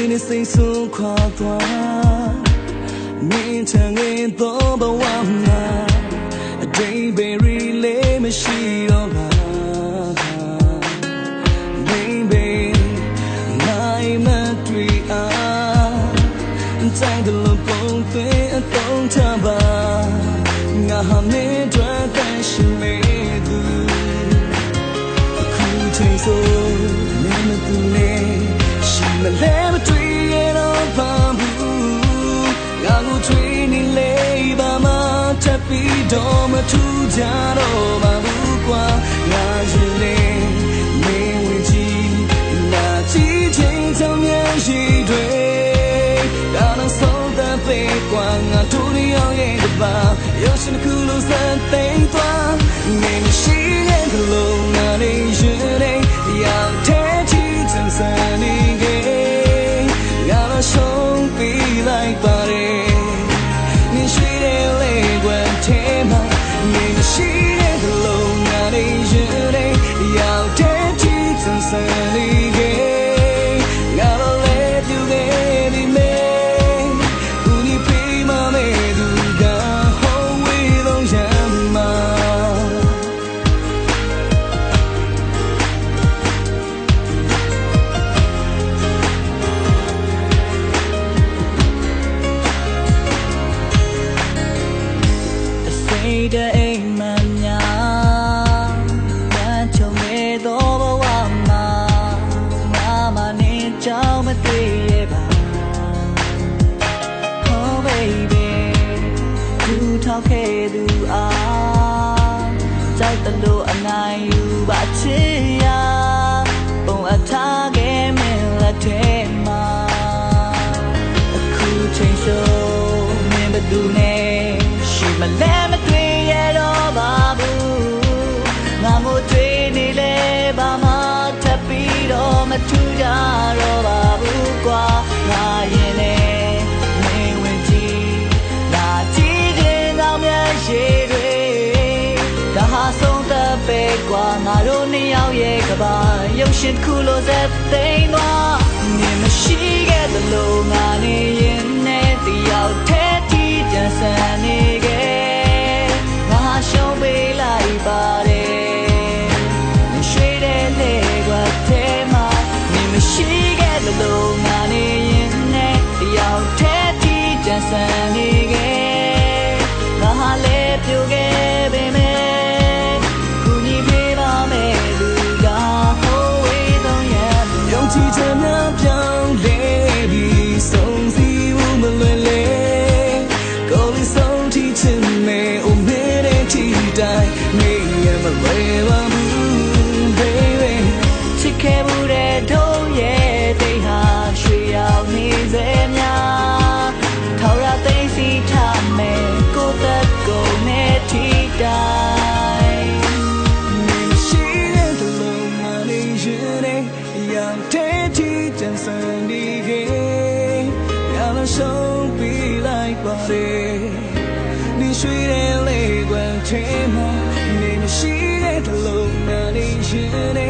你心所跨端，面前的多不完嘛，这辈子累没洗了吧 ，baby， 那一门对啊，在的路不对懂他吧，我还没转但是没读，苦情所没么读呢。 မလဲမတွေ့ရတော့ပါဘူးငါကိုတွေ့နေလေပါမထပ်ပြီးတော့မထူကြတော့ပါဘူးကွာငါရင်လေးမင်းဝင်ကြည့်နာကြည့်ချင်းချောင်းများရှိတွေဒါတော့ဆုံးတဲ့ပေကွာငါတို့ရောက်ရဲ့တပါရုပ်ရှင်တစ်ခုလုံးစသိမ်းသွားမင်းရှိတဲ့ကလုံးငါလေးရင်လေးရောက်တဲ့ချီချမ်းစနေဆုံးပြီးလိုက်ပါတယ်နေရှိတဲ့လေကွယ်ထဲမှာနေရှိတဲ့ကလုံးငါနေရင်လေးရောက်တဲ့ချီစံစံလေးကငါတော့လေပြူခဲ့ပြီမေဦးဒီပြေးမမဲသူကဟိုးဝေးလုံးရမ်းမှာ 的爱慢呀，难求没多不完嘛，妈妈你找没对也吧 ，Oh baby， 不逃开路啊，在等路安奈有把车呀，帮我他给没了天嘛，苦情手没不读呢，是么来么对。 မထူကြတော့ပါဘူးကွာငါရင်နဲ့မင်းဝင်ကြည့်လာကြည့်ခြင်းကောင်းမြတ်ရှိတွေဒါဟာဆုံးသက်ပဲကွာငါတို့နှစ်ယောက်ရဲ့ကဘာရုပ်ရှင်တစ်ခုလိုစက်သိမ်းသွားမြင်မရှိခဲ့သလိုငါနေရင်နဲ့တယောက်တည်းကြည့်ကြဆန်နေခဲ့ငါရှုံးပေးလိုက်ပါတယ်ရွှေတဲ့လေကွာရှိခဲ့သလိုငါနေရင်နဲ့တယောက်တည်းကြည်ကြံစမ်းနေခဲ့ငါဟာလည်းပြိုခဲ့ပေမဲ့ခုညီပေးပါမယ်လူကဟိုးဝေးဆုံးရယုံကြည်ချက်များပြောင်းလဲပြီးဆုံးစီဦးမလွယ်လေကိုယ်လေးဆုံးထိချင်နေဦးမေးတဲ့ချီတိုင်းနေရမလွယ်ပါဘူး baby ချစ်ခဲ့မှုတဲ့တို့ they have she out me zemya thora they see time go that go ne ti dai me she the low money jene yang te ti jan san ni ge ya lo show be like body ni shui de le gwan che ma me she the low money jene